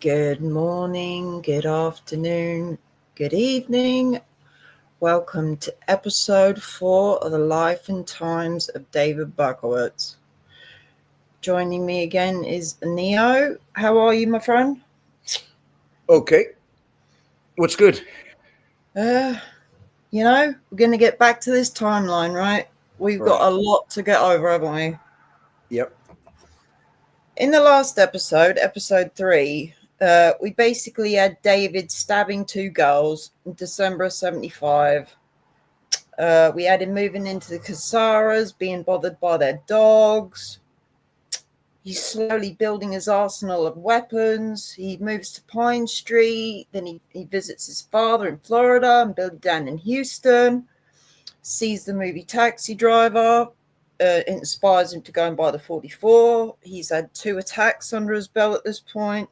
Good morning, good afternoon, good evening. Welcome to episode 4 of the Life and Times of David Berkowitz. Joining me again is Neo. How are you, my friend? Okay. What's good? We're going to get back to this timeline, right? We've got a lot to get over, haven't we? Yep. In the last episode, episode 3, we basically had David stabbing 2 girls in December of 75. We had him moving into the Casaras, being bothered by their dogs. He's slowly building his arsenal of weapons. He moves to Pine Street. Then he visits his father in Florida and Billy Dan in Houston. Sees the movie Taxi Driver. Inspires him to go and buy the 44. He's had 2 attacks under his belt at this point.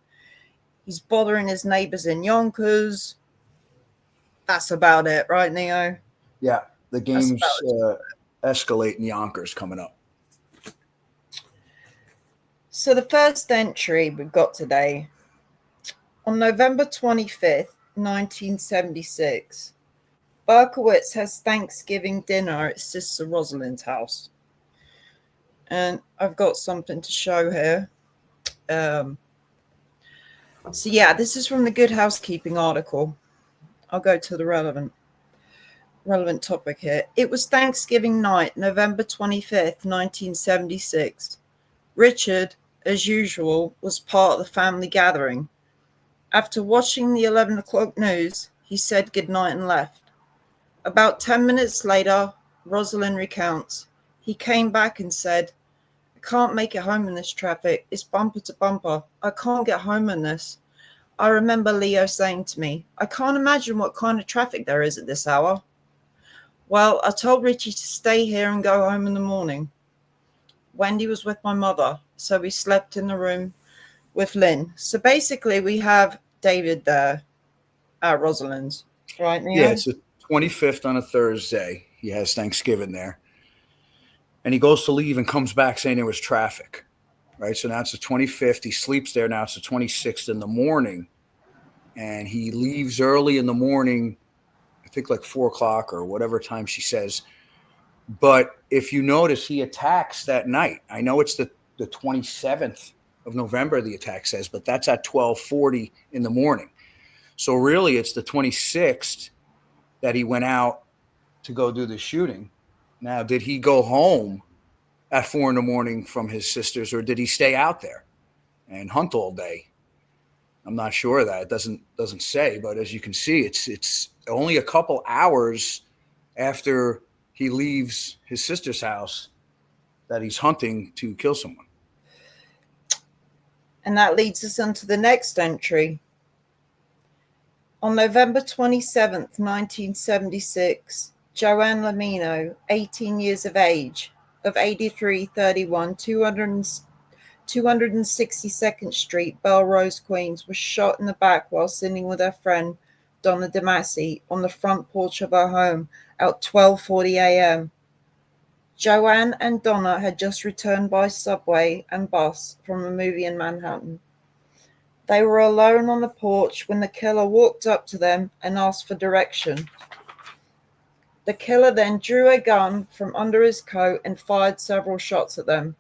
He's bothering his neighbors in Yonkers. That's about it, right, Neo? Yeah, the game's escalating Yonkers coming up. So the first entry we've got today, on November 25th, 1976, Berkowitz has Thanksgiving dinner at Sister Rosalind's house. And I've got something to show here. This is from the Good Housekeeping article. I'll go to the relevant topic here. It was Thanksgiving night, November 25th, 1976. Richard, as usual, was part of the family gathering. After watching the 11 o'clock news, he said goodnight and left. About 10 minutes later, Rosalind recounts. He came back and said, "I can't make it home in this traffic. It's bumper to bumper. I can't get home in this." I remember Leo saying to me, "I can't imagine what kind of traffic there is at this hour." Well, I told Richie to stay here and go home in the morning. Wendy was with my mother, so we slept in the room with Lynn. So basically, we have David there at Rosalind's, right, Neo? Yeah, it's the 25th on a Thursday. He has Thanksgiving there. And he goes to leave and comes back saying there was traffic, right? So now it's the 25th. He sleeps there. Now it's the 26th in the morning. And he leaves early in the morning, I think like 4 o'clock or whatever time she says. But if you notice, he attacks that night. I know it's the 27th of November, the attack says, but that's at 12:40 in the morning. So really, it's the 26th that he went out to go do the shooting. Now, did he go home at 4 in the morning from his sister's, or did he stay out there and hunt all day? I'm not sure of that. It doesn't say, but as you can see, it's only a couple hours after he leaves his sister's house that he's hunting to kill someone. And that leads us on to the next entry. On November 27th, 1976, Joanne Lamino, 18 years of age, of 8331 262nd Street, Belrose, Queens, was shot in the back while sitting with her friend Donna DeMasi on the front porch of her home at 12:40 a.m. Joanne and Donna had just returned by subway and bus from a movie in Manhattan. They were alone on the porch when the killer walked up to them and asked for direction. The killer then drew a gun from under his coat and fired several shots at them.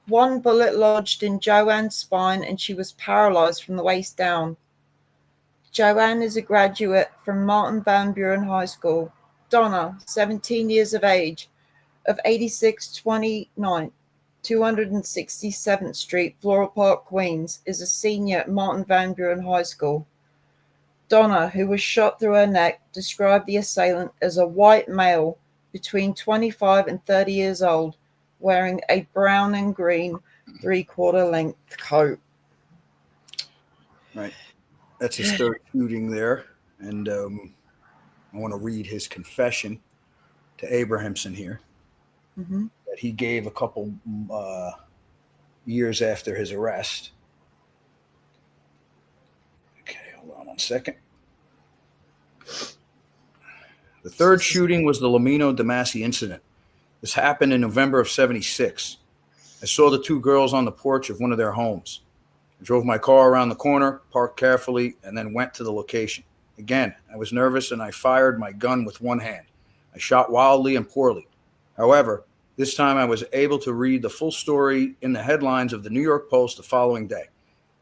One bullet lodged in Joanne's spine and she was paralyzed from the waist down. Joanne is a graduate from Martin Van Buren High School. Donna, 17 years of age, of 8629 267th Street, Floral Park, Queens, is a senior at Martin Van Buren High School. Donna, who was shot through her neck, described the assailant as a white male between 25 and 30 years old, wearing a brown and green 3/4 length coat. Right. That's his third shooting there. And I want to read his confession to Abrahamson here. Mm-hmm. That he gave a couple years after his arrest. Okay, hold on 1 second. The third shooting was the Lamino DeMasi incident. This happened in November of 76. I saw the 2 girls on the porch of one of their homes. I drove my car around the corner, parked carefully, and then went to the location. Again, I was nervous and I fired my gun with one hand. I shot wildly and poorly. However, this time I was able to read the full story in the headlines of the New York Post the following day.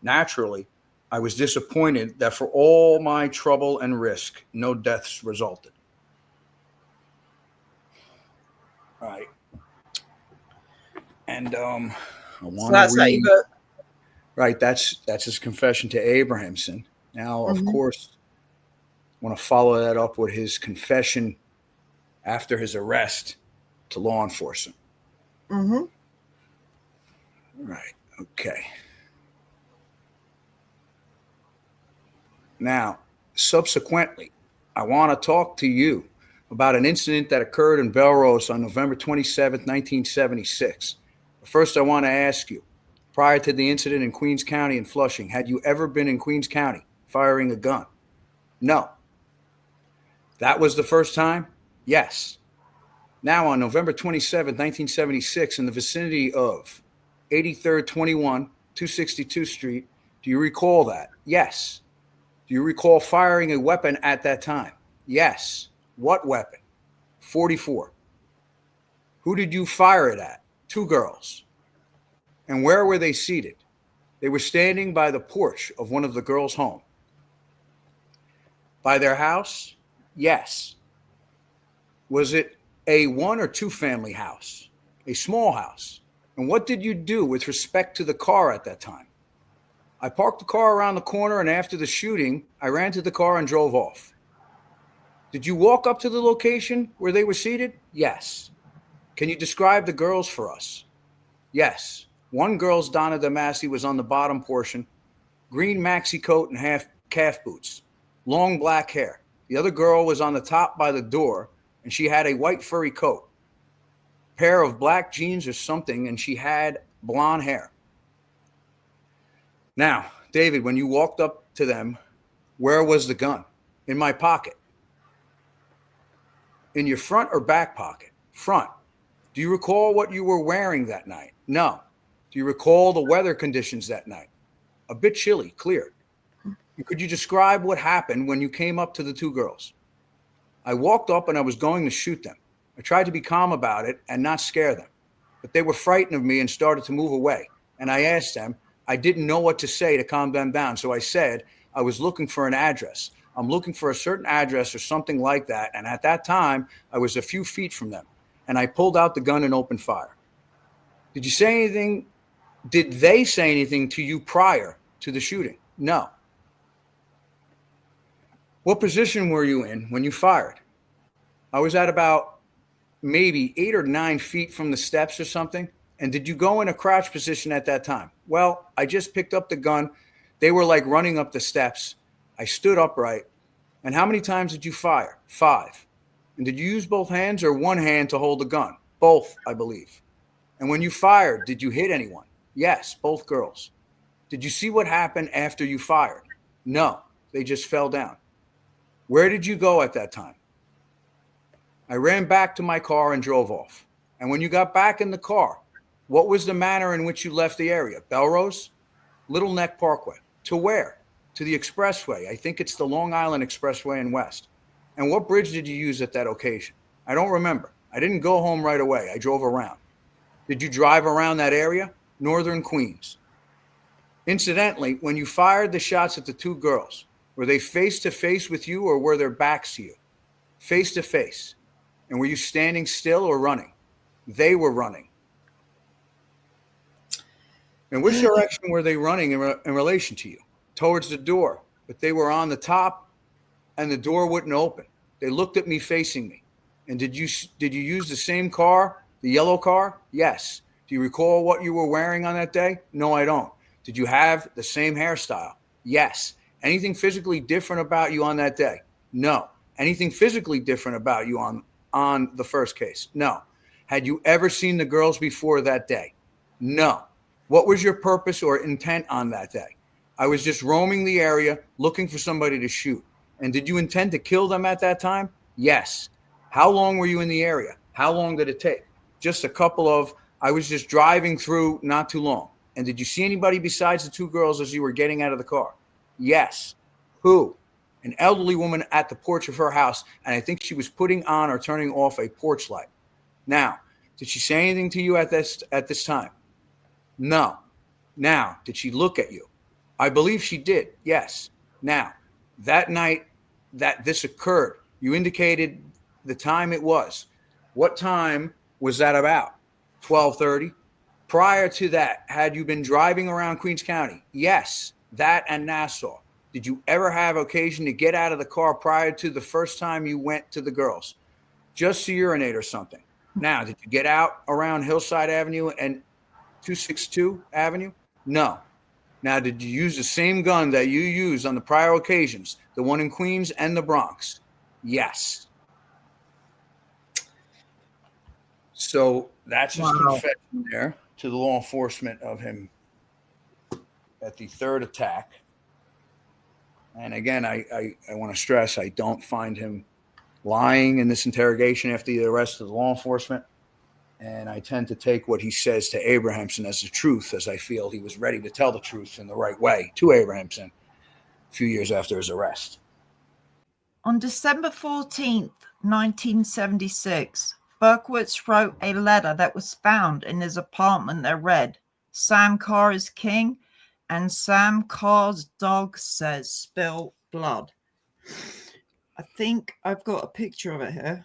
Naturally, I was disappointed that for all my trouble and risk, no deaths resulted. All right. And I So want to that's how you read. got. Right, that's his confession to Abrahamson. Now, of Mm-hmm. course, I want to follow that up with his confession after his arrest to law enforcement. Mm-hmm. Right. Okay. Now, subsequently, I want to talk to you about an incident that occurred in Belrose on November 27th, 1976. But first, I want to ask you, prior to the incident in Queens County and Flushing, had you ever been in Queens County firing a gun? No. That was the first time? Yes. Now, on November 27th, 1976, in the vicinity of 83rd 21, 262 Street, do you recall that? Yes. Do you recall firing a weapon at that time? Yes. What weapon? 44. Who did you fire it at? Two girls. And where were they seated? They were standing by the porch of one of the girls' home. By their house? Yes. Was it a one or two family house? A small house? And what did you do with respect to the car at that time? I parked the car around the corner, and after the shooting, I ran to the car and drove off. Did you walk up to the location where they were seated? Yes. Can you describe the girls for us? Yes. One girl's Donna DeMasi was on the bottom portion, green maxi coat and half calf boots, long black hair. The other girl was on the top by the door, and she had a white furry coat, pair of black jeans or something, and she had blonde hair. Now, David, when you walked up to them, where was the gun? In my pocket. In your front or back pocket? Front. Do you recall what you were wearing that night? No. Do you recall the weather conditions that night? A bit chilly, clear. And could you describe what happened when you came up to the two girls? I walked up and I was going to shoot them. I tried to be calm about it and not scare them, but they were frightened of me and started to move away. And I asked them, I didn't know what to say to calm them down. So I said, I was looking for an address. I'm looking for a certain address or something like that. And at that time, I was a few feet from them. And I pulled out the gun and opened fire. Did you say anything? Did they say anything to you prior to the shooting? No. What position were you in when you fired? I was at about maybe 8 or 9 feet from the steps or something. And did you go in a crouch position at that time? Well, I just picked up the gun. They were like running up the steps. I stood upright. And how many times did you fire? 5. And did you use both hands or one hand to hold the gun? Both, I believe. And when you fired, did you hit anyone? Yes, both girls. Did you see what happened after you fired? No, they just fell down. Where did you go at that time? I ran back to my car and drove off. And when you got back in the car, what was the manner in which you left the area? Belrose? Little Neck Parkway. To where? To the expressway. I think it's the Long Island Expressway in West. And what bridge did you use at that occasion? I don't remember. I didn't go home right away. I drove around. Did you drive around that area? Northern Queens. Incidentally, when you fired the shots at the two girls, were they face to face with you or were their backs to you? Face to face. And were you standing still or running? They were running. In which direction were they running in relation to you? Towards the door, but they were on the top and the door wouldn't open. They looked at me facing me. And did you use the same car, the yellow car? Yes. Do you recall what you were wearing on that day? No, I don't. Did you have the same hairstyle? Yes. Anything physically different about you on that day? No. Anything physically different about you on the first case? No. Had you ever seen the girls before that day? No. What was your purpose or intent on that day? I was just roaming the area looking for somebody to shoot. And did you intend to kill them at that time? Yes. How long were you in the area? How long did it take? Just a couple of, I was just driving through, not too long. And did you see anybody besides the two girls as you were getting out of the car? Yes. Who? An elderly woman at the porch of her house, and I think she was putting on or turning off a porch light. Now, did she say anything to you at this time? No. Now, did she look at you? I believe she did. Yes. Now, that night that this occurred, you indicated the time it was. What time was that about? 12:30. Prior to that, had you been driving around Queens County? Yes, that and Nassau. Did you ever have occasion to get out of the car prior to the first time you went to the girls? Just to urinate or something. Now, did you get out around Hillside Avenue and 262 Avenue? No. Now, did you use the same gun that you used on the prior occasions, the one in Queens and the Bronx? Yes. So that's his confession there to the law enforcement of him at the third attack. And again, I want to stress, I don't find him lying in this interrogation after the arrest of the law enforcement. And I tend to take what he says to Abrahamson as the truth, as I feel he was ready to tell the truth in the right way to Abrahamson a few years after his arrest. On December 14th, 1976, Berkowitz wrote a letter that was found in his apartment that read, "Sam Carr is king, and Sam Carr's dog says spill blood." I think I've got a picture of it here.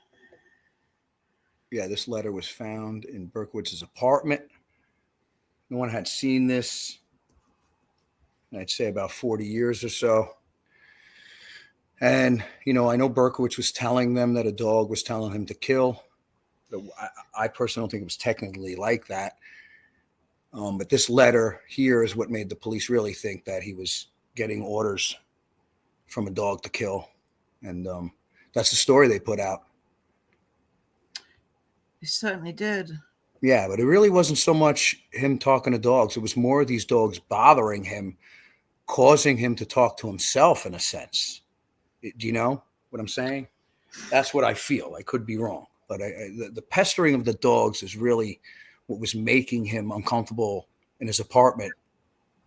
Yeah, this letter was found in Berkowitz's apartment. No one had seen this, I'd say about 40 years or so. And, I know Berkowitz was telling them that a dog was telling him to kill. I personally don't think it was technically like that. But this letter here is what made the police really think that he was getting orders from a dog to kill. And that's the story they put out. He certainly did. Yeah, but it really wasn't so much him talking to dogs. It was more of these dogs bothering him, causing him to talk to himself in a sense. Do you know what I'm saying? That's what I feel. I could be wrong. But the pestering of the dogs is really what was making him uncomfortable in his apartment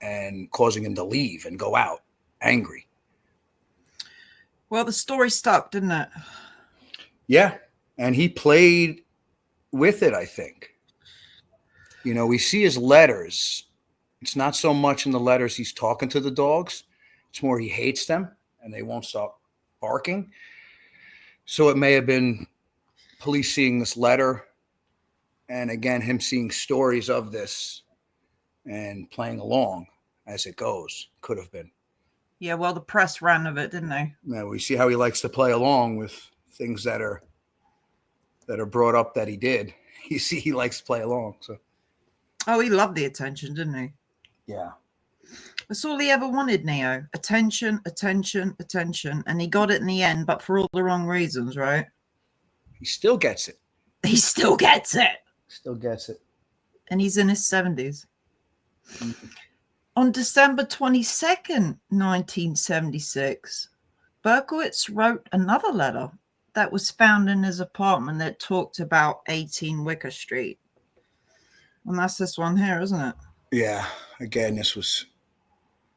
and causing him to leave and go out angry. Well, the story stuck, didn't it? Yeah, and he played with it, I think. We see his letters. It's not so much in the letters he's talking to the dogs. It's more he hates them and they won't stop barking. So it may have been police seeing this letter and, again, him seeing stories of this and playing along as it goes. Could have been. Yeah, well, the press ran of it, didn't they? Now, we see how he likes to play along with things that are brought up that he did. You see, he likes to play along. So, oh, he loved the attention, didn't he? Yeah. That's all he ever wanted, Neo. Attention, attention, attention. And he got it in the end, but for all the wrong reasons, right? He still gets it. He still gets it. Still gets it. And he's in his 70s. Mm-hmm. On December 22nd, 1976, Berkowitz wrote another letter that was found in his apartment that talked about 18 Wicker Street. And that's this one here, isn't it? Yeah. Again, this was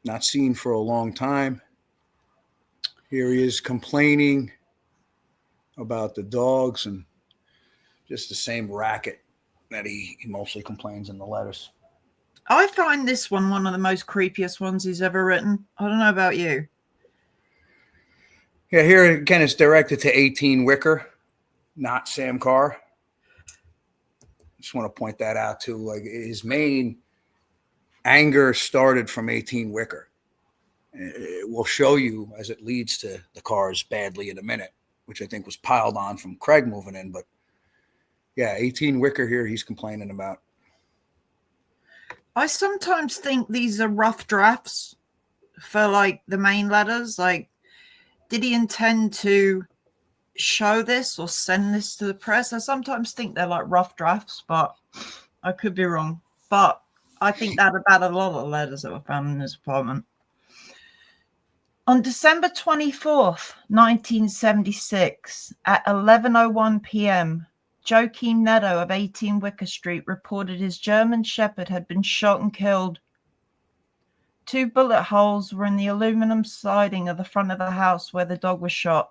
not seen for a long time. Here he is complaining about the dogs and just the same racket that he mostly complains in the letters. I find this one of the most creepiest ones he's ever written. I don't know about you. Yeah, here again, it's directed to 18 Wicker, not Sam Carr. Just want to point that out too. Like, his main anger started from 18 Wicker. It will show you as it leads to the Carrs badly in a minute, which I think was piled on from Craig moving in. But yeah, 18 Wicker here he's complaining about. I sometimes think these are rough drafts for like the main letters. Like, did he intend to show this or send this to the press? I sometimes think they're like rough drafts, but I could be wrong. But I think that about a lot of letters that were found in his apartment. On December 24th, 1976, at 11:01 p.m., Joachim Netto of 18 Wicker Street reported his German Shepherd had been shot and killed. 2 bullet holes were in the aluminum siding of the front of the house where the dog was shot.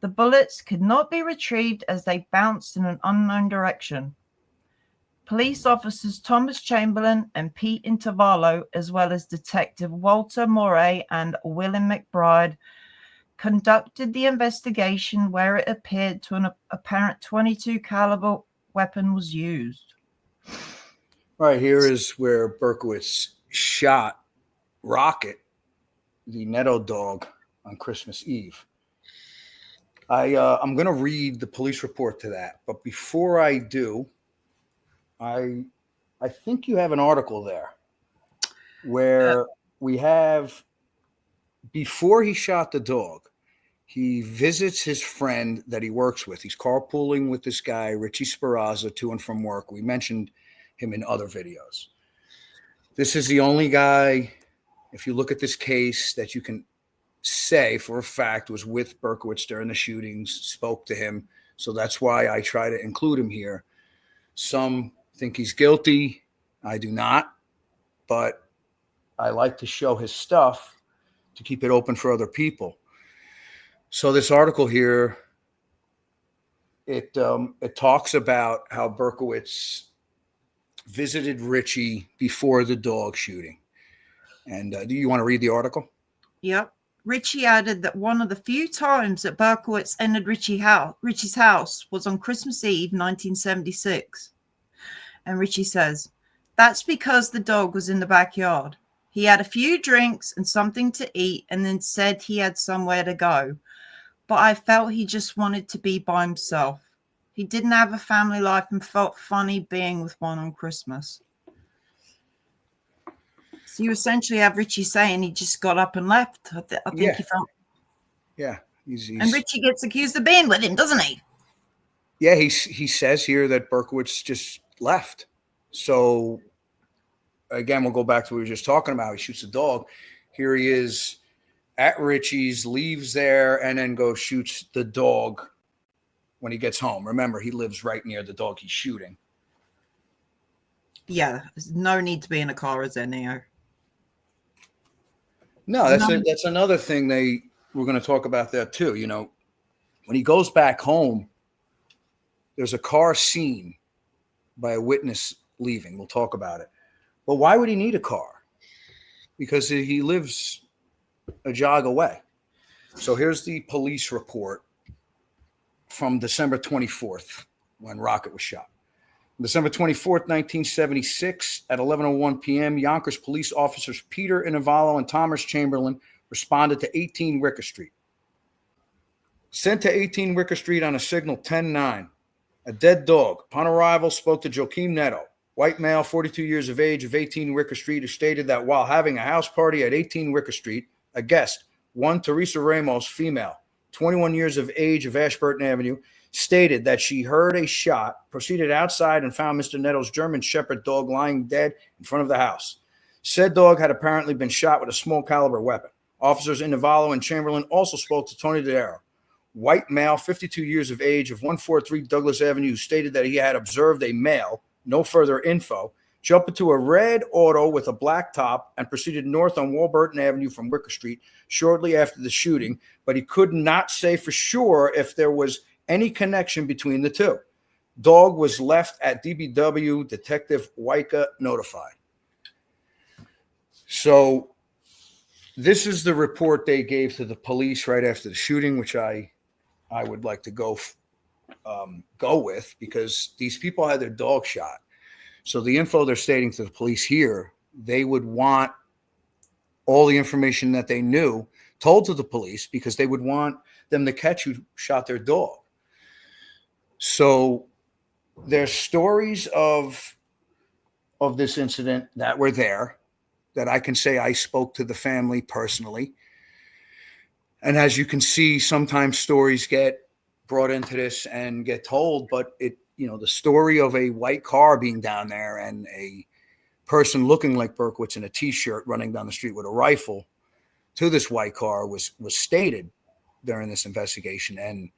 The bullets could not be retrieved as they bounced in an unknown direction. Police officers Thomas Chamberlain and Pete Intervallo, as well as Detective Walter Moray and Willem McBride, conducted the investigation where it appeared to an apparent .22 caliber weapon was used. Right here is where Berkowitz shot Rocket, the Netto dog, on Christmas Eve. I'm going to read the police report to that, but before I do, I think you have an article there where we have, before he shot the dog, he visits his friend that he works with. He's carpooling with this guy, Richie Speranza, to and from work. We mentioned him in other videos. This is the only guy, if you look at this case, that you can say for a fact was with Berkowitz during the shootings, spoke to him. So that's why I try to include him here. Some think he's guilty. I do not. But I like to show his stuff to keep it open for other people. So this article here, it talks about how Berkowitz visited Richie before the dog shooting. And do you want to read the article? Yep. Richie added that one of the few times that Berkowitz entered Richie's house was on Christmas Eve, 1976. And Richie says, "That's because the dog was in the backyard. He had a few drinks and something to eat and then said he had somewhere to go. But I felt he just wanted to be by himself. He didn't have a family life and felt funny being with one on Christmas." So you essentially have Richie saying he just got up and left. I think he felt. Yeah. He's... And Richie gets accused of being with him, doesn't he? Yeah, he says here that Berkowitz just left. So, again, we'll go back to what we were just talking about. He shoots the dog. Here he is at Richie's, leaves there, and then goes shoots the dog when he gets home. Remember, he lives right near the dog he's shooting. Yeah, there's no need to be in a car, is there, Neo? No, that's another thing we're going to talk about that too. You know, when he goes back home, there's a car seen by a witness leaving. We'll talk about it. But why would he need a car? Because he lives a jog away. So here's the police report from December 24th when Rocket was shot. December 24th, 1976, at 11:01 p.m., Yonkers police officers Peter Inavallo and Thomas Chamberlain responded to 18 Wicker Street. Sent to 18 Wicker Street on a signal 10-9. A dead dog. Upon arrival, spoke to Joachim Netto, white male, 42 years of age, of 18 Wicker Street, who stated that while having a house party at 18 Wicker Street, a guest, one Teresa Ramos, female, 21 years of age, of Ashburton Avenue, stated that she heard a shot, proceeded outside and found Mr. Netto's German Shepherd dog lying dead in front of the house. Said dog had apparently been shot with a small caliber weapon. Officers Inavallo and Chamberlain also spoke to Tony Dodaro, white male, 52 years of age, of 143 Douglas Avenue, who stated that he had observed a male, no further info, jump into a red auto with a black top and proceeded north on Warburton Avenue from Wicker Street shortly after the shooting, but he could not say for sure if there was any connection between the two. Dog was left at DBW, Detective Wyka notified. So this is the report they gave to the police right after the shooting, which I would like to go with, because these people had their dog shot. So the info they're stating to the police here, they would want all the information that they knew told to the police, because they would want them to catch who shot their dog. So there's stories of this incident that were there that I can say I spoke to the family personally. And as you can see, sometimes stories get brought into this and get told, but the story of a white car being down there and a person looking like Berkowitz in a T-shirt running down the street with a rifle to this white car was stated during this investigation. And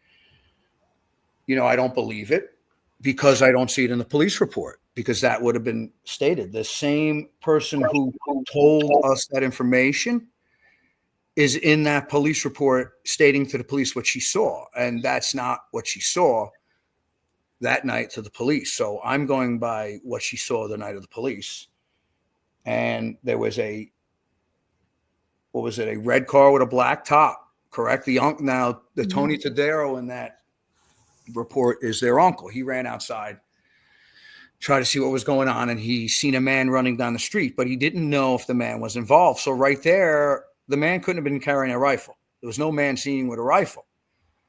I don't believe it. because I don't see it in the police report, because that would have been stated. The same person who told us that information is in that police report stating to the police what she saw. And that's not what she saw that night to the police. So I'm going by what she saw the night of the police. And there was a red car with a black top, correct? Now the Tony Tadero in that report is their uncle. He ran outside, tried to see what was going on, and he seen a man running down the street, but he didn't know if the man was involved. So right there, the man couldn't have been carrying a rifle. There was no man seen with a rifle.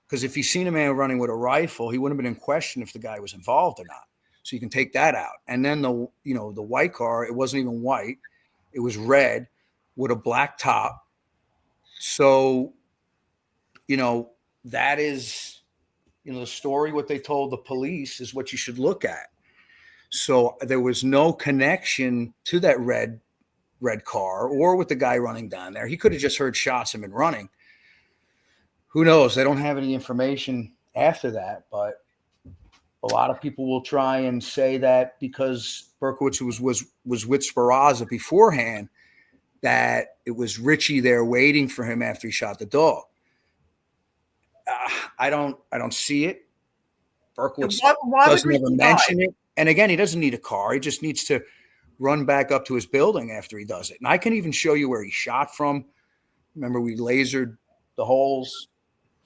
Because if he seen a man running with a rifle, he wouldn't have been in question if the guy was involved or not. So you can take that out. And then the white car, it wasn't even white. It was red with a black top. So, that is, the story, what they told the police is what you should look at. So there was no connection to that red car or with the guy running down there. He could have just heard shots and been running. Who knows? They don't have any information after that, but a lot of people will try and say that because Berkowitz was with Speraza beforehand, that it was Richie there waiting for him after he shot the dog. I don't see it. Berkowitz doesn't ever mention it. And again, he doesn't need a car. He just needs to run back up to his building after he does it. And I can even show you where he shot from. Remember, we lasered the holes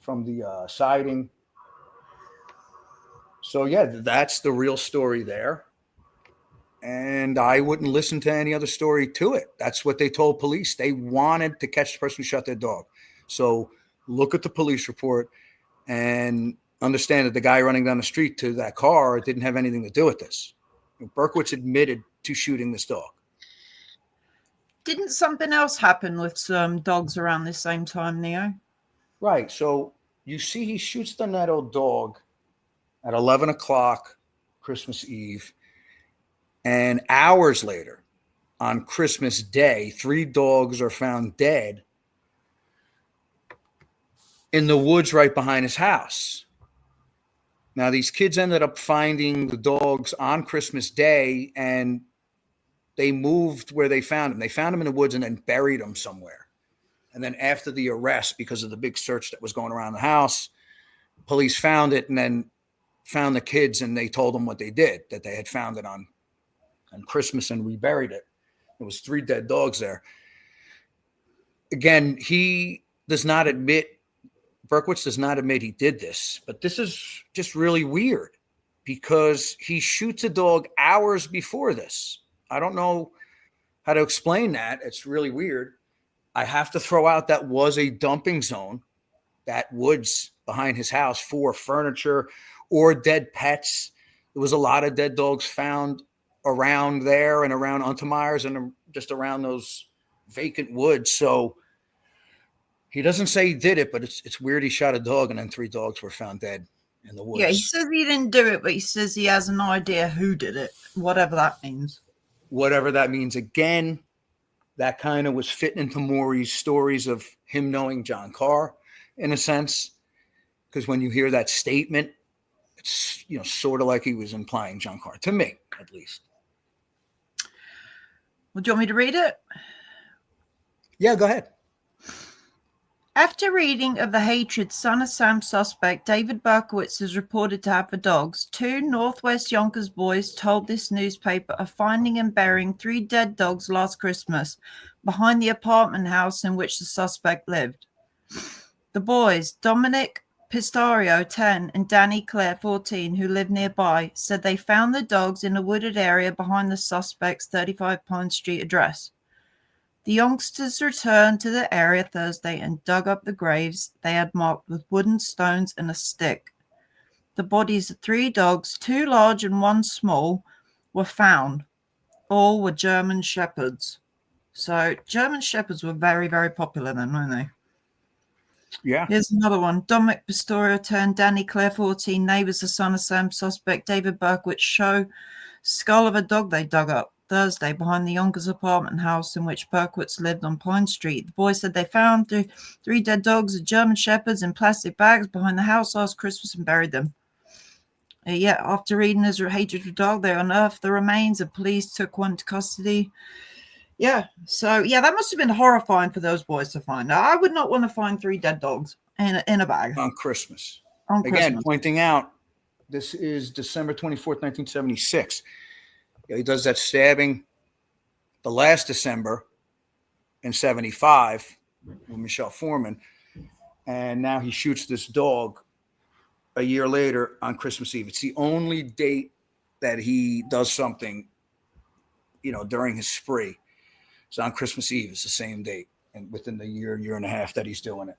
from the siding. So, yeah, that's the real story there. And I wouldn't listen to any other story to it. That's what they told police. They wanted to catch the person who shot their dog. So look at the police report and understand that the guy running down the street to that car didn't have anything to do with this. Berkowitz admitted to shooting this dog. Didn't something else happen with some dogs around the same time, Neo? Right. So you see he shoots the Netto dog at 11 o'clock Christmas Eve. And hours later, on Christmas Day, 3 dogs are found dead in the woods right behind his house. Now, these kids ended up finding the dogs on Christmas Day, and they moved where they found them. They found them in the woods and then buried them somewhere. And then after the arrest, because of the big search that was going around the house, police found it and then found the kids, and they told them what they did, that they had found it on Christmas and reburied it. There was 3 dead dogs there. Again, Berkowitz does not admit he did this, but this is just really weird because he shoots a dog hours before this. I don't know how to explain that. It's really weird. I have to throw out that was a dumping zone, that woods behind his house, for furniture or dead pets. There was a lot of dead dogs found around there and around Untermeyer's and just around those vacant woods. So he doesn't say he did it, but it's weird he shot a dog and then 3 dogs were found dead in the woods. Yeah, he says he didn't do it, but he says he has an idea who did it, whatever that means. Whatever that means. Again, that kind of was fitting into Maury's stories of him knowing John Carr, in a sense, because when you hear that statement, it's sort of like he was implying John Carr, to me, at least. Well, do you want me to read it? Yeah, go ahead. After reading of the hatred Son of Sam suspect David Berkowitz is reported to have for dogs, 2 Northwest Yonkers boys told this newspaper of finding and burying 3 dead dogs last Christmas behind the apartment house in which the suspect lived. The boys, Dominic Pistario, 10, and Danny Clare, 14, who lived nearby, said they found the dogs in a wooded area behind the suspect's 35 Pine Street address. The youngsters returned to the area Thursday and dug up the graves they had marked with wooden stones and a stick. The bodies of 3 dogs, 2 large and 1 small, were found. All were German Shepherds. So German Shepherds were very, very popular then, weren't they? Yeah. Here's another one. Dominic Pistorio turned Danny Clare, 14, neighbors of Son of Sam suspect David Berkowitz show skull of a dog they dug up Thursday behind the Yonkers apartment house in which Berkowitz lived on Pine Street. The boys said they found 3 dead dogs of German Shepherds in plastic bags behind the house last Christmas and buried them. Yeah, after reading his hatred for dog, they unearthed the remains and police took one to custody. Yeah, so yeah, that must have been horrifying for those boys to find. I would not want to find 3 dead dogs in a bag On Christmas. on Again, Christmas. pointing out, this is December 24th, 1976. He does that stabbing the last December in 75 with Michelle Foreman. And now he shoots this dog a year later on Christmas Eve. It's the only date that he does something, during his spree. It's on Christmas Eve. It's the same date. And within the year and a half that he's doing it.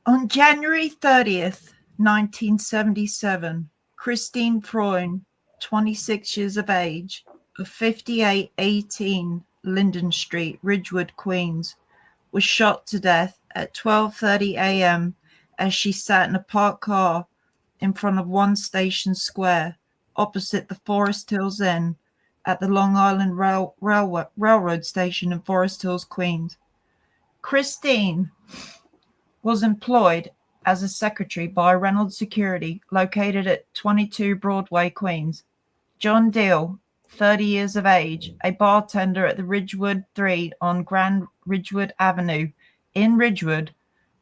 On January 30th, 1977, Christine Freund, 26 years of age, of 5818 Linden Street, Ridgewood, Queens, was shot to death at 12:30 a.m. as she sat in a parked car in front of One Station Square, opposite the Forest Hills Inn at the Long Island Railroad Station in Forest Hills, Queens. Christine was employed as a secretary by Reynolds Security, located at 22 Broadway, Queens. John Deal, 30 years of age, a bartender at the Ridgewood 3 on Grand Ridgewood Avenue in Ridgewood,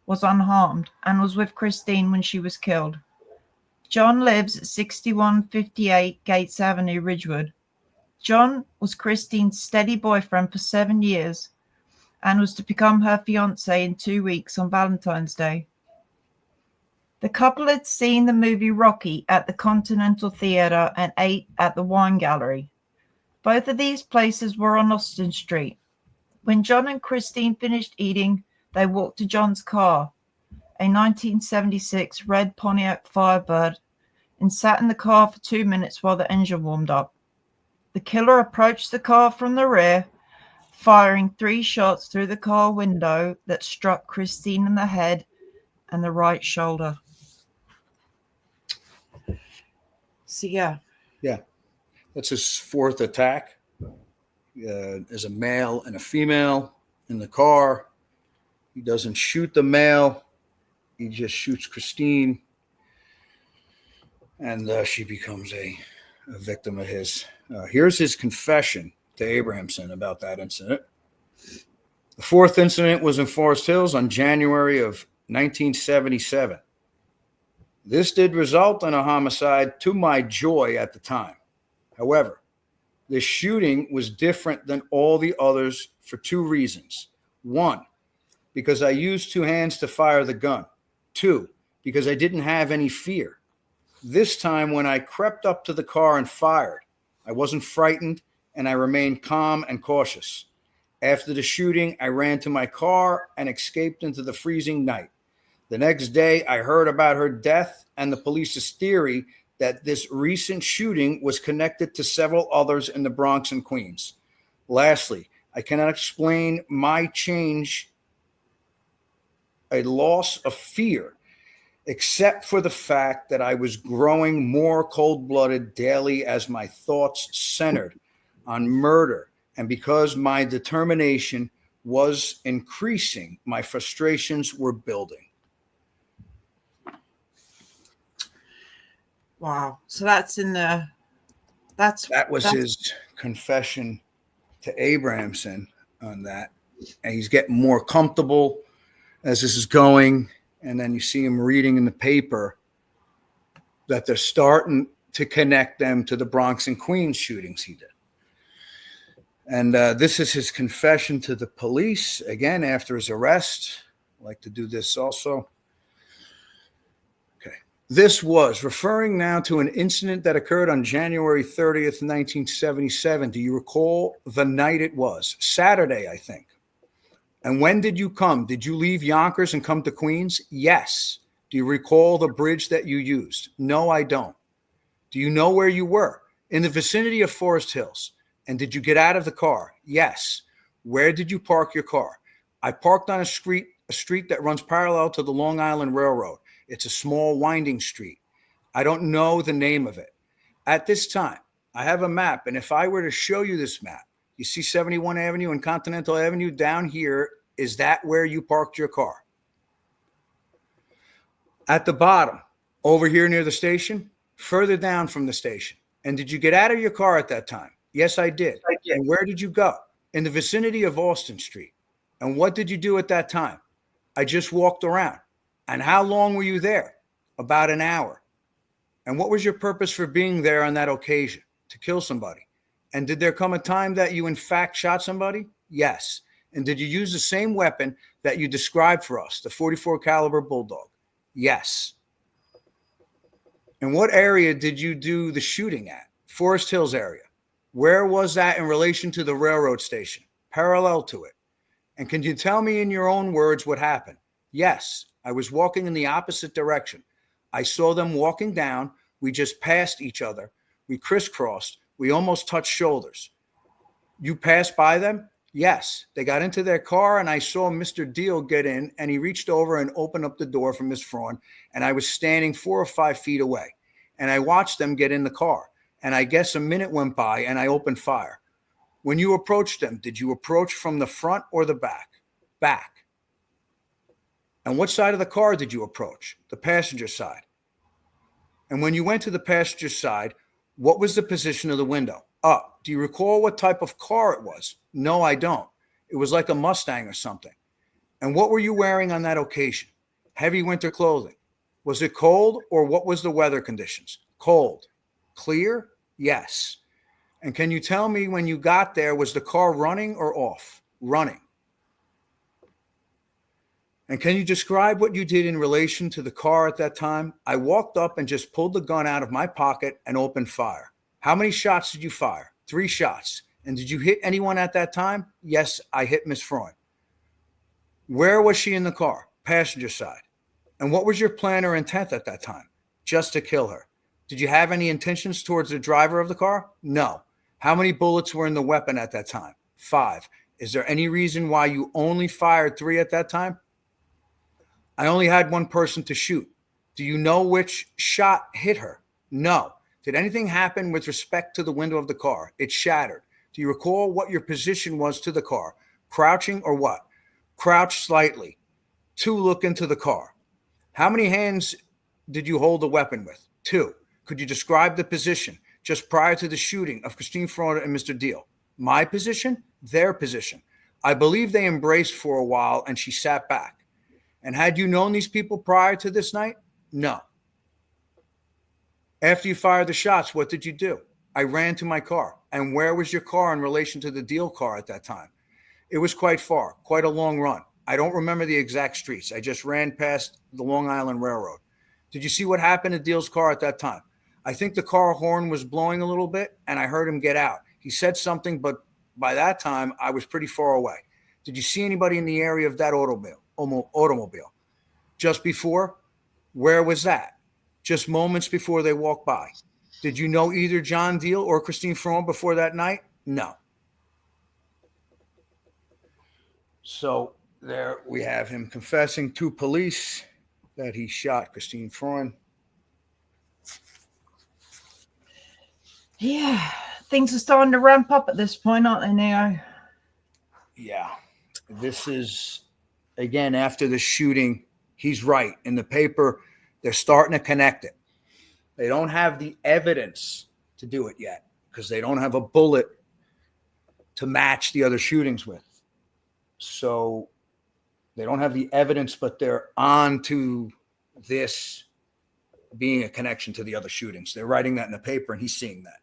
was unharmed and was with Christine when she was killed. John lives at 6158 Gates Avenue, Ridgewood. John was Christine's steady boyfriend for 7 years and was to become her fiancé in 2 weeks on Valentine's Day. The couple had seen the movie Rocky at the Continental Theater and ate at the Wine Gallery. Both of these places were on Austin Street. When John and Christine finished eating, they walked to John's car, a 1976 red Pontiac Firebird, and sat in the car for 2 minutes while the engine warmed up. The killer approached the car from the rear, firing 3 shots through the car window that struck Christine in the head and the right shoulder. So, yeah. Yeah. That's his 4th attack. There's a male and a female in the car. He doesn't shoot the male. He just shoots Christine. And she becomes a victim of his. Here's his confession to Abrahamson about that incident. The 4th incident was in Forest Hills on January of 1977. This did result in a homicide to my joy at the time. However, this shooting was different than all the others for 2 reasons. 1, because I used 2 hands to fire the gun. 2, because I didn't have any fear. This time when I crept up to the car and fired, I wasn't frightened and I remained calm and cautious. After the shooting, I ran to my car and escaped into the freezing night. The next day, I heard about her death and the police's theory that this recent shooting was connected to several others in the Bronx and Queens. Lastly, I cannot explain my change, a loss of fear, except for the fact that I was growing more cold-blooded daily as my thoughts centered on murder, and because my determination was increasing, my frustrations were building. Wow. So that's that was his confession to Abrahamson on that. And he's getting more comfortable as this is going. And then you see him reading in the paper that they're starting to connect them to the Bronx and Queens shootings he did. And this is his confession to the police, again, after his arrest. I like to do this also. Okay. This was referring now to an incident that occurred on January 30th, 1977. Do you recall the night it was? Saturday, I think. And when did you come? Did you leave Yonkers and come to Queens? Yes. Do you recall the bridge that you used? No, I don't. Do you know where you were? In the vicinity of Forest Hills. And did you get out of the car? Yes. Where did you park your car? I parked on a street that runs parallel to the Long Island Railroad. It's a small winding street. I don't know the name of it. At this time, I have a map. And if I were to show you this map, you see 71 Avenue and Continental Avenue down here. Is that where you parked your car? At the bottom, Over here near the station? Further down from the station. And did you get out of your car at that time? Yes, I did. And where did you go? In the vicinity of Austin Street. And what did you do at that time? I just walked around. And how long were you there? About an hour. And what was your purpose for being there on that occasion? To kill somebody. And did there come a time that you in fact shot somebody? Yes. And did you use the same weapon that you described for us, the .44 caliber Bulldog? Yes. And what area did you do the shooting at? Forest Hills area. Where was that in relation to the railroad station? Parallel to it. And can you tell me in your own words what happened? Yes, I was walking in the opposite direction. I saw them walking down. We just passed each other. We crisscrossed. We almost touched shoulders. You passed by them? Yes. They got into their car, and I saw Mr. Deal get in, and he reached over and opened up the door for Miss Fraun, and I was standing 4 or 5 feet away. And I watched them get in the car. And I guess a minute went by, and I opened fire. When you approached them, did you approach from the front or the back? Back. And what side of the car did you approach? The passenger side. And when you went to the passenger side, what was the position of the window? Up. Do you recall what type of car it was? No, I don't. It was like a Mustang or something. And what were you wearing on that occasion? Heavy winter clothing. Was it cold, or what was the weather conditions? Cold. Clear? Yes. And can you tell me when you got there, was the car running or off? Running. And can you describe what you did in relation to the car at that time? I walked up and just pulled the gun out of my pocket and opened fire. How many shots did you fire? 3 shots. And did you hit anyone at that time? Yes, I hit Miss Fraun. Where was she in the car? Passenger side. And what was your plan or intent at that time? Just to kill her. Did you have any intentions towards the driver of the car? No. How many bullets were in the weapon at that time? 5. Is there any reason why you only fired 3 at that time? I only had one person to shoot. Do you know which shot hit her? No. Did anything happen with respect to the window of the car? It shattered. Do you recall what your position was to the car? Crouching or what? Crouch slightly. 2, look into the car. How many hands did you hold the weapon with? 2. Could you describe the position just prior to the shooting of Christine Fraun and Mr. Deal? My position? Their position. I believe they embraced for a while and she sat back. And had you known these people prior to this night? No. After you fired the shots, what did you do? I ran to my car. And where was your car in relation to the Deal car at that time? It was quite far, quite a long run. I don't remember the exact streets. I just ran past the Long Island Railroad. Did you see what happened to Deal's car at that time? I think the car horn was blowing a little bit, and I heard him get out. He said something, but by that time, I was pretty far away. Did you see anybody in the area of that automobile? Just before? Where was that? Just moments before they walked by. Did you know either John Deal or Christine Fraun before that night? No. So there we have him confessing to police that he shot Christine Fraun. Yeah, things are starting to ramp up at this point, aren't they, Neo? Yeah. This is, again, after the shooting, he's right. In the paper, they're starting to connect it. They don't have the evidence to do it yet because they don't have a bullet to match the other shootings with. So they don't have the evidence, but they're on to this being a connection to the other shootings. They're writing that in the paper, and he's seeing that.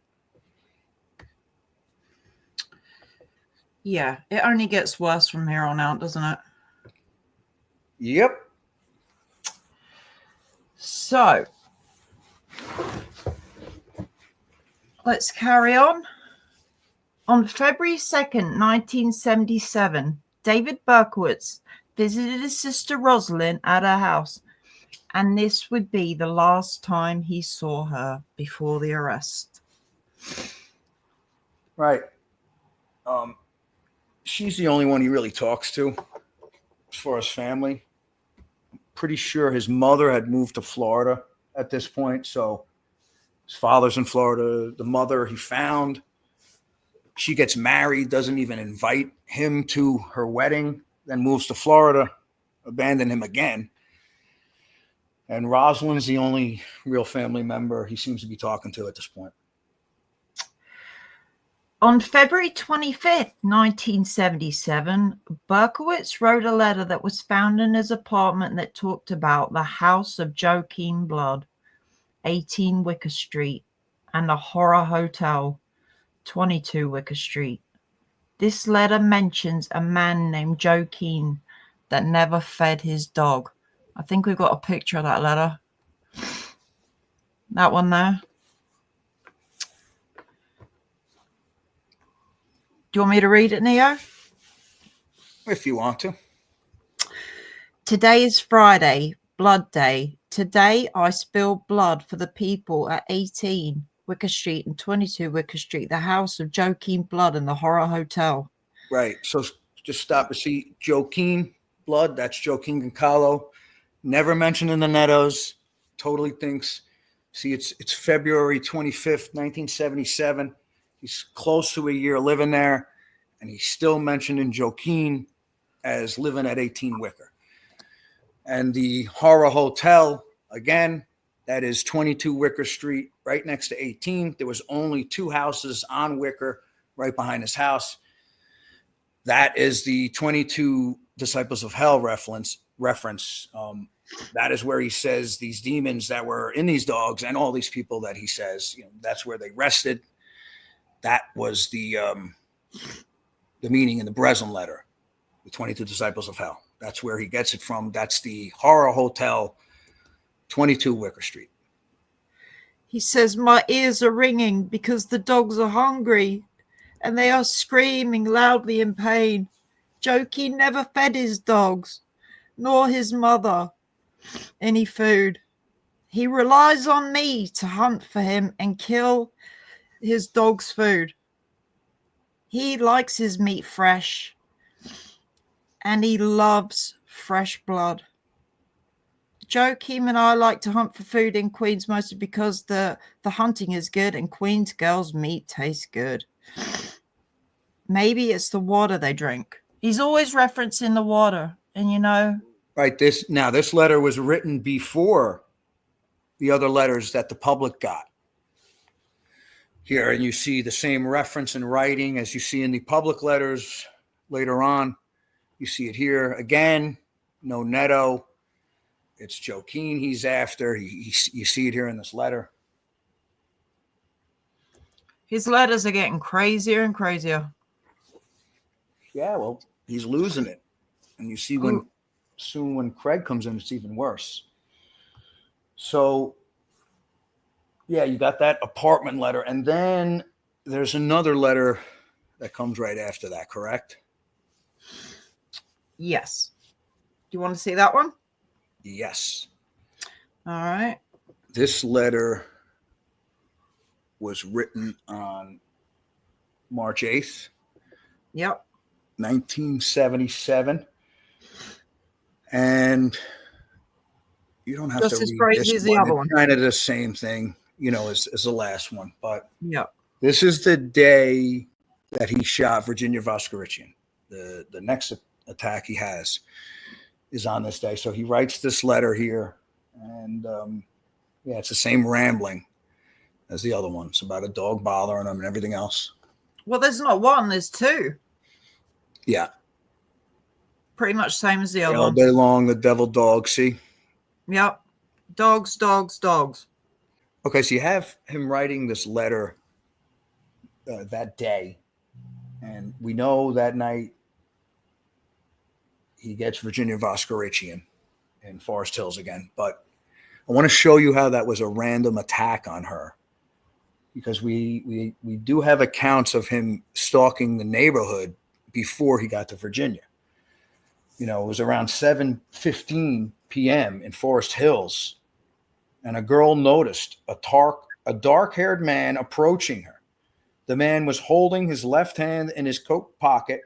Yeah, it only gets worse from here on out, doesn't it? Yep. So, let's carry on. On February 2nd, 1977, David Berkowitz visited his sister Rosalind at her house, and this would be the last time he saw her before the arrest. Right. She's the only one he really talks to as far as family. I'm pretty sure his mother had moved to Florida at this point, so his father's in Florida. The mother he found, she gets married, doesn't even invite him to her wedding, then moves to Florida, abandon him again. And Rosalind's the only real family member he seems to be talking to at this point. On February 25th, 1977, Berkowitz wrote a letter that was found in his apartment that talked about the house of Joaquin Blood, 18 Wicker Street, and the Horror Hotel, 22 Wicker Street. This letter mentions a man named Joaquin that never fed his dog. I think we've got a picture of that letter. That one there. Do you want me to read it, Neo? If you want to. Today is Friday, Blood Day. Today I spilled blood for the people at 18 Wicker Street and 22 Wicker Street, the house of Joaquin Blood and the Horror Hotel. Right. So just stop to see Joaquin Blood. That's Joaquin Goncalo. Never mentioned in the Nettos. Totally thinks. See, it's February 25th, 1977. He's close to a year living there, and he's still mentioning Joaquin as living at 18 Wicker. And the Horror Hotel, again, that is 22 Wicker Street, right next to 18. There was only 2 houses on Wicker, right behind his house. That is the 22 Disciples of Hell reference. That is where he says these demons that were in these dogs and all these people that he says, that's where they rested. That was the meaning in the Breslin letter, the 22 Disciples of Hell. That's where he gets it from. That's the Horror Hotel, 22 Wicker Street. He says, my ears are ringing because the dogs are hungry and they are screaming loudly in pain. Joaquin never fed his dogs, nor his mother, any food. He relies on me to hunt for him and kill his dog's food. He likes his meat fresh, and he loves fresh blood. Joaquin and I like to hunt for food in Queens mostly because the hunting is good and Queens girls' meat tastes good. Maybe it's the water they drink. He's always referencing the water, and Right. This letter was written before the other letters that the public got. Here, and you see the same reference in writing as you see in the public letters later on. You see it here again. No Netto. It's Joaquin he's after. You see it here in this letter. His letters are getting crazier and crazier. Yeah, well, he's losing it. And you see when Craig comes in, it's even worse. So, yeah, you got that apartment letter. And then there's another letter that comes right after that, correct? Yes. Do you want to see that one? Yes. All right. This letter was written on March 8th. Yep. 1977. And you don't have just to as read crazy this as the other one. It's kind of the same thing, as the last one. But yeah, this is the day that he shot Virginia Voskerichian. The next attack he has is on this day. So he writes this letter here. And, it's the same rambling as the other one. It's about a dog bothering him and everything else. Well, there's not one, there's 2. Yeah. Pretty much same as the other all one. day long, the devil dog, see? Yep. Dogs, dogs, dogs. Okay, so you have him writing this letter that day. And we know that night he gets Virginia Voskerichian in Forest Hills again. But I want to show you how that was a random attack on her. Because we do have accounts of him stalking the neighborhood before he got to Virginia. It was around 7:15 p.m. in Forest Hills, and a girl noticed a dark-haired man approaching her. The man was holding his left hand in his coat pocket,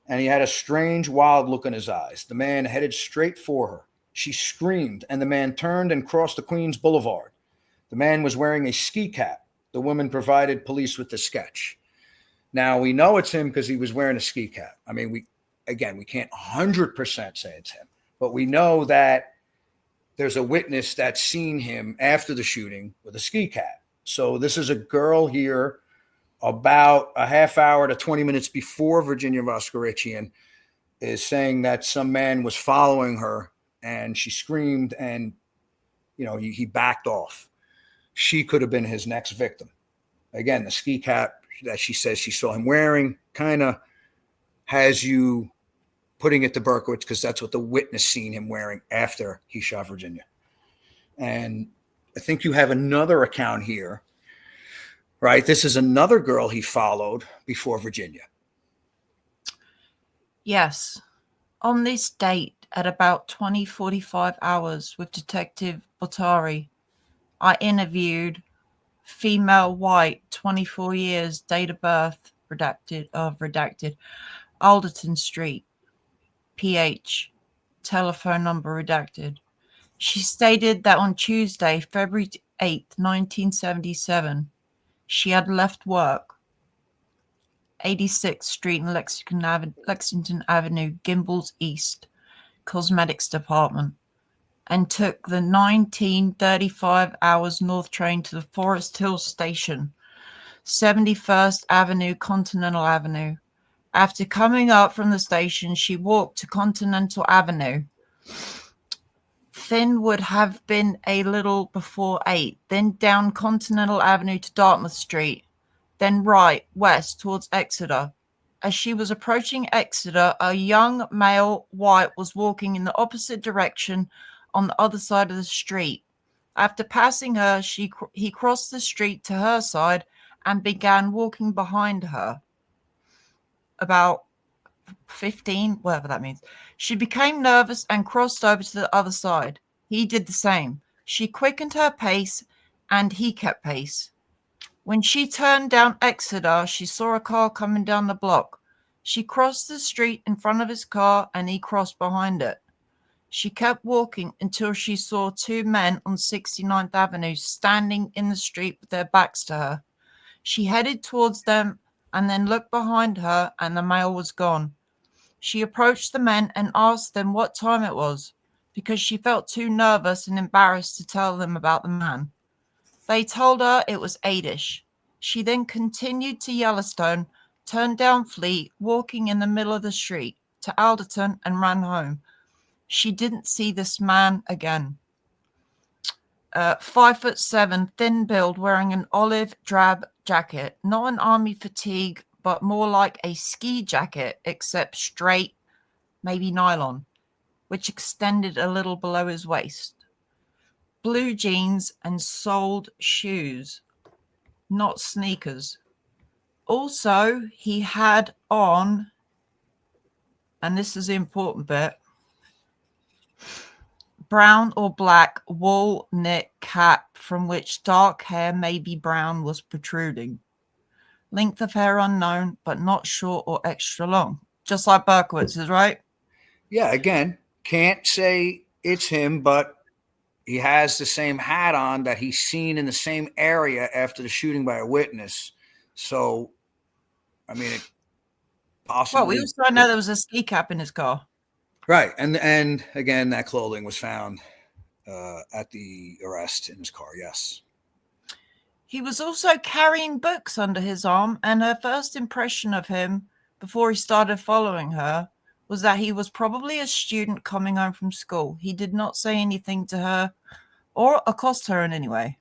and he had a strange, wild look in his eyes. The man headed straight for her. She screamed, and the man turned and crossed the Queens Boulevard. The man was wearing a ski cap. The woman provided police with the sketch. Now, we know it's him because he was wearing a ski cap. I mean, we can't 100% say it's him, but we know that there's a witness that's seen him after the shooting with a ski cap. So this is a girl here about a half hour to 20 minutes before Virginia Voskerichian is saying that some man was following her and she screamed and, he backed off. She could have been his next victim. Again, the ski cap that she says she saw him wearing kind of has you putting it to Berkowitz because that's what the witness seen him wearing after he shot Virginia. And I think you have another account here, right? This is another girl he followed before Virginia. Yes. On this date, at about 20:45 hours with Detective Bottari, I interviewed female white, 24 years, date of birth, redacted, Alderton Street, PH, telephone number redacted. She stated that on Tuesday, February 8th, 1977, she had left work, 86th Street and Lexington Avenue, Gimbels East, Cosmetics Department, and took the 19:35 hours north train to the Forest Hill Station, 71st Avenue, Continental Avenue. After coming up from the station, she walked to Continental Avenue. Finn would have been a little before 8, then down Continental Avenue to Dartmouth Street, then right west towards Exeter. As she was approaching Exeter, a young male white was walking in the opposite direction on the other side of the street. After passing her, he crossed the street to her side and began walking behind her. About 15, whatever that means. She became nervous and crossed over to the other side. He did the same. She quickened her pace and he kept pace. When she turned down Exeter, she saw a car coming down the block. She crossed the street in front of his car and he crossed behind it. She kept walking until she saw two men on 69th Avenue standing in the street with their backs to her. She headed towards them and then looked behind her, and the male was gone. She approached the men and asked them what time it was, because she felt too nervous and embarrassed to tell them about the man. They told her it was 8ish. She then continued to Yellowstone, turned down Fleet, walking in the middle of the street to Alderton, and ran home. She didn't see this man again. 5'7", thin build, wearing an olive drab jacket, not an army fatigue, but more like a ski jacket, except straight, maybe nylon, which extended a little below his waist. Blue jeans and soled shoes, not sneakers. Also, he had on, and this is the important bit, brown or black wool knit cap from which dark hair, maybe brown, was protruding. Length of hair unknown, but not short or extra long. Just like Berkowitz's, right? Yeah, again, can't say it's him, but he has the same hat on that he's seen in the same area after the shooting by a witness. So, I mean, it possibly. Well, we also know there was a ski cap in his car. Right. And again, that clothing was found at the arrest in his car. Yes. He was also carrying books under his arm, and her first impression of him before he started following her was that he was probably a student coming home from school. He did not say anything to her or accost her in any way.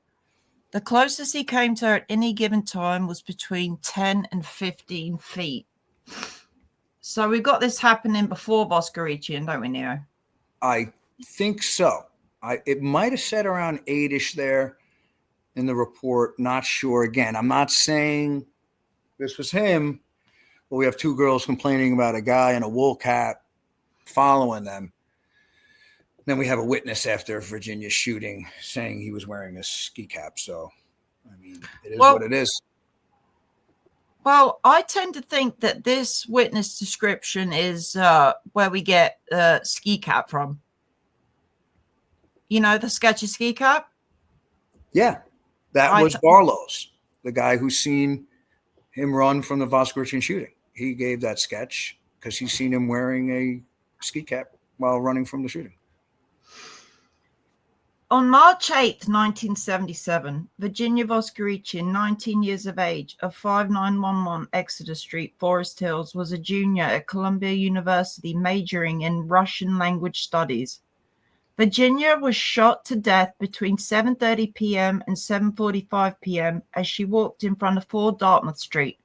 The closest he came to her at any given time was between 10 and 15 feet. So we've got this happening before Voskerichian, don't we, Neo? I think so. It might have said around 8ish there in the report. Not sure. Again, I'm not saying this was him, but we have two girls complaining about a guy in a wool cap following them. Then we have a witness after Virginia's shooting saying he was wearing a ski cap. So, I mean, it is what it is. Well, I tend to think that this witness description is where we get ski cap from. You know, the sketchy ski cap? Yeah, that was Barlow's, the guy who's seen him run from the Voskerichian shooting. He gave that sketch because he's seen him wearing a ski cap while running from the shooting. On March 8, 1977, Virginia Voskerichian, 19 years of age, of 5911 Exeter Street, Forest Hills, was a junior at Columbia University majoring in Russian language studies. Virginia was shot to death between 7:30 p.m. and 7:45 p.m. as she walked in front of 4 Dartmouth Street,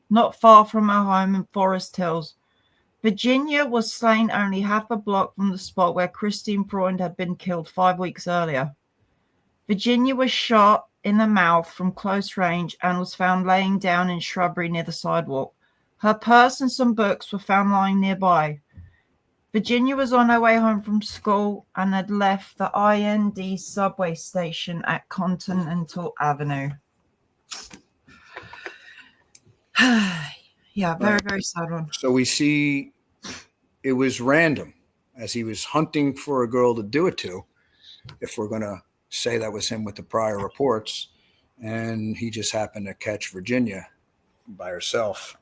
not far from her home in Forest Hills. Virginia was slain only half a block from the spot where Christine Freund had been killed 5 weeks earlier. Virginia was shot in the mouth from close range and was found laying down in shrubbery near the sidewalk. Her purse and some books were found lying nearby. Virginia was on her way home from school and had left the IND subway station at Continental Avenue. Yeah, very, very sad one. So we see it was random as he was hunting for a girl to do it to, if we're going to say that was him with the prior reports, and he just happened to catch Virginia by herself.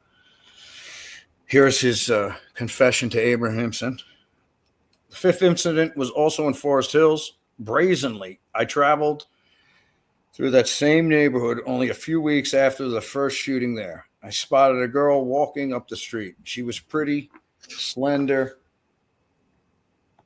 Here's his confession to Abrahamson. The 5th incident was also in Forest Hills. Brazenly, I traveled through that same neighborhood only a few weeks after the first shooting there. I spotted a girl walking up the street. She was pretty, slender,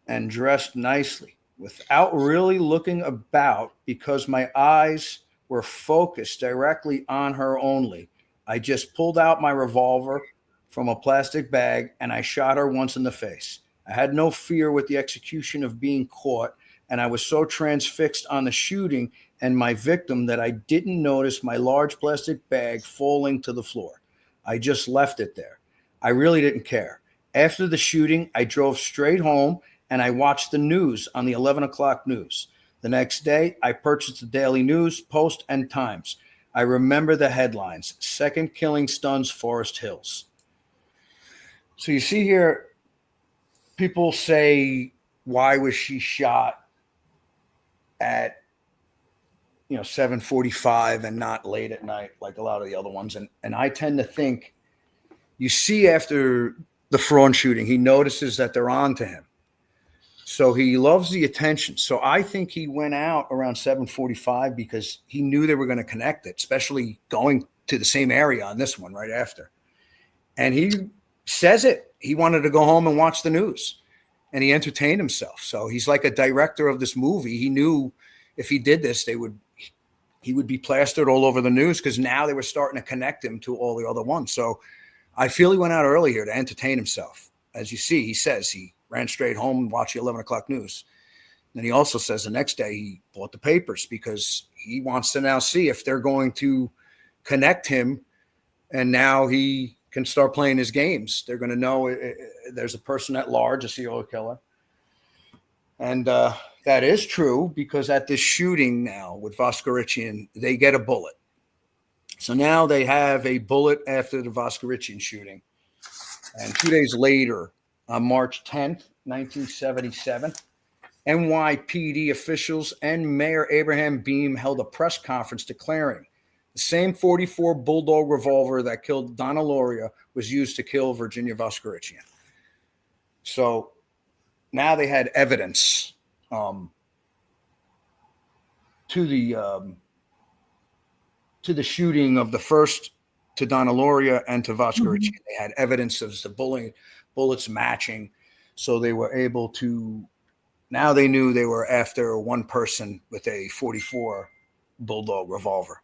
and dressed nicely without really looking about because my eyes were focused directly on her only. I just pulled out my revolver from a plastic bag and I shot her once in the face. I had no fear with the execution of being caught, and I was so transfixed on the shooting and my victim that I didn't notice my large plastic bag falling to the floor. I just left it there. I really didn't care. After the shooting, I drove straight home and I watched the news on the 11 o'clock news. The next day, I purchased the Daily News, Post, and Times. I remember the headlines: second killing stuns Forest Hills. So you see here, people say, why was she shot at 7:45 and not late at night like a lot of the other ones? And I tend to think, you see, after the Fraun shooting, he notices that they're on to him. So he loves the attention. So I think he went out around 7:45 because he knew they were going to connect it, especially going to the same area on this one right after. And he says it. He wanted to go home and watch the news, and he entertained himself. So he's like a director of this movie. He knew if he did this, he would be plastered all over the news because now they were starting to connect him to all the other ones. So I feel he went out early here to entertain himself. As you see, he says he ran straight home and watched the 11 o'clock news. And he also says the next day he bought the papers because he wants to now see if they're going to connect him, and now he can start playing his games. They're going to know there's a person at large, a serial killer. And that is true because at this shooting now with Voskerichian, they get a bullet. So now they have a bullet after the Voskerichian shooting. And 2 days later, on March 10th, 1977, NYPD officials and Mayor Abraham Beame held a press conference declaring the same .44 Bulldog revolver that killed Donna Lauria was used to kill Virginia Voskerichian. So now they had evidence to the shooting of the first to Donna Lauria and to Voskerichian. Mm-hmm. They had evidence of the bullets matching. So they were able to, now they knew they were after one person with a .44 Bulldog revolver.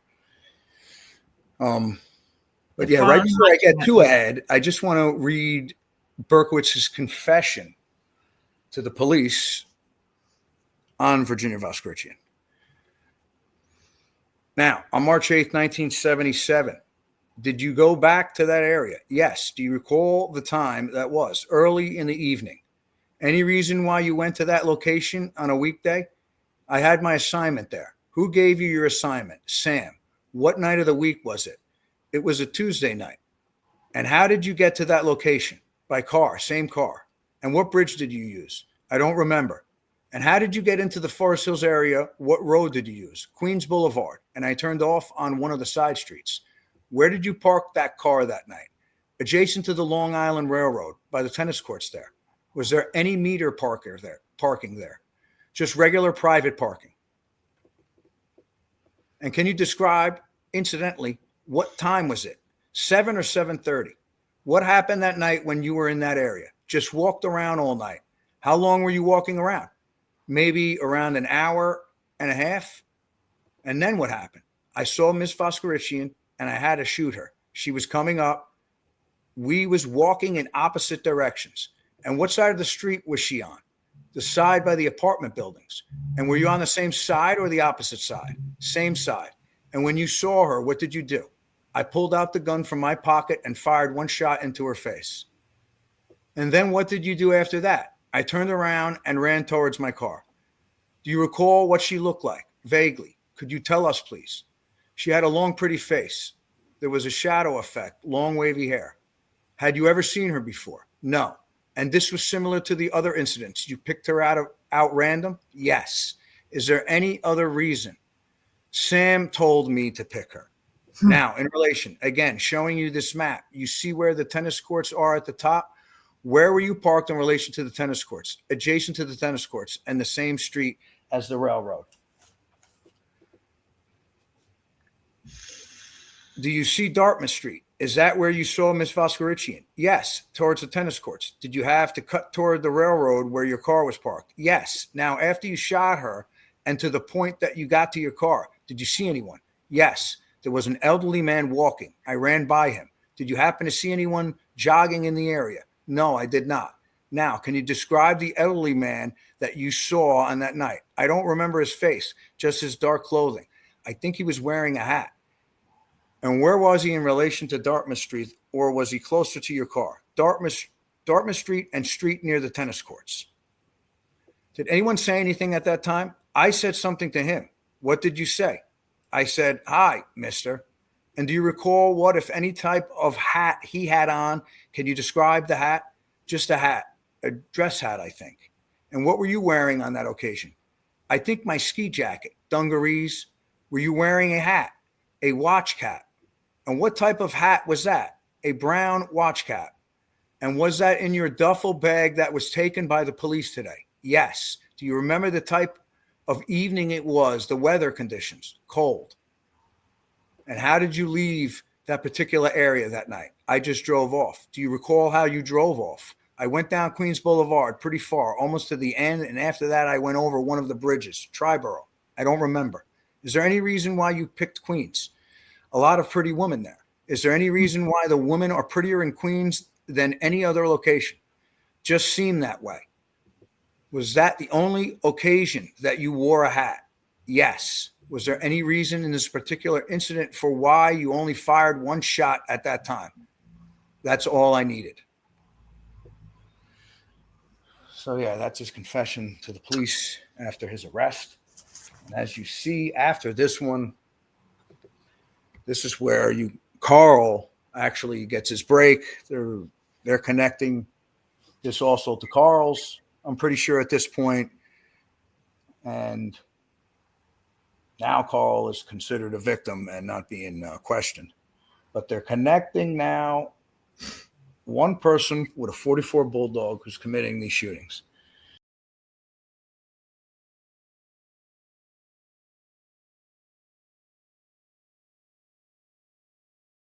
But yeah, right before I get too ahead, I just want to read Berkowitz's confession to the police on Virginia Voskerichian. Now, on March 8th, 1977, did you go back to that area? Yes. Do you recall the time that was? Early in the evening. Any reason why you went to that location on a weekday? I had my assignment there. Who gave you your assignment? Sam. What night of the week was it? It was a Tuesday night. And how did you get to that location? By car, same car. And what bridge did you use? I don't remember. And how did you get into the Forest Hills area? What road did you use? Queens Boulevard. And I turned off on one of the side streets. Where did you park that car that night? Adjacent to the Long Island Railroad, by the tennis courts there. Was there any meter parking there? Just regular private parking. And can you describe, incidentally, what time was it? 7 or 7:30? What happened that night when you were in that area? Just walked around all night. How long were you walking around? Maybe around an hour and a half. And then what happened? I saw Miss Voskerichian and I had to shoot her. She was coming up. We was walking in opposite directions. And what side of the street was she on? The side by the apartment buildings. And were you on the same side or the opposite side? Same side. And when you saw her, what did you do? I pulled out the gun from my pocket and fired one shot into her face. And then what did you do after that? I turned around and ran towards my car. Do you recall what she looked like? Vaguely. Could you tell us, please? She had a long, pretty face. There was a shadow effect, long, wavy hair. Had you ever seen her before? No. And this was similar to the other incidents. You picked her out random? Yes. Is there any other reason? Sam told me to pick her. Now, in relation, again, showing you this map, you see where the tennis courts are at the top? Where were you parked in relation to the tennis courts? Adjacent to the tennis courts and the same street as the railroad. Do you see Dartmouth Street? Is that where you saw Miss Voskerichian? Yes, towards the tennis courts. Did you have to cut toward the railroad where your car was parked? Yes. Now, after you shot her and to the point that you got to your car, did you see anyone? Yes. There was an elderly man walking. I ran by him. Did you happen to see anyone jogging in the area? No, I did not. Now, can you describe the elderly man that you saw on that night? I don't remember his face, just his dark clothing. I think he was wearing a hat. And where was he in relation to Dartmouth Street, or was he closer to your car? Dartmouth Street and street near the tennis courts. Did anyone say anything at that time? I said something to him. What did you say? I said, "Hi, mister." And do you recall what, if any, type of hat he had on? Can you describe the hat? Just a hat, a dress hat, I think. And what were you wearing on that occasion? I think my ski jacket, dungarees. Were you wearing a hat, a watch cap? And what type of hat was that? A brown watch cap. And was that in your duffel bag that was taken by the police today? Yes. Do you remember the type of evening it was, the weather conditions? Cold. And how did you leave that particular area that night? I just drove off. Do you recall how you drove off? I went down Queens Boulevard pretty far, almost to the end. And after that, I went over one of the bridges, Triborough. I don't remember. Is there any reason why you picked Queens? A lot of pretty women there. Is there any reason why the women are prettier in Queens than any other location? Just seemed that way. Was that the only occasion that you wore a hat? Yes. Was there any reason in this particular incident for why you only fired one shot at that time? That's all I needed. So yeah, that's his confession to the police after his arrest. And as you see after this one, this is where Carl actually gets his break. They're connecting this also to Carl's, I'm pretty sure at this point. And now Carl is considered a victim and not being questioned. But they're connecting now one person with a .44 Bulldog who's committing these shootings.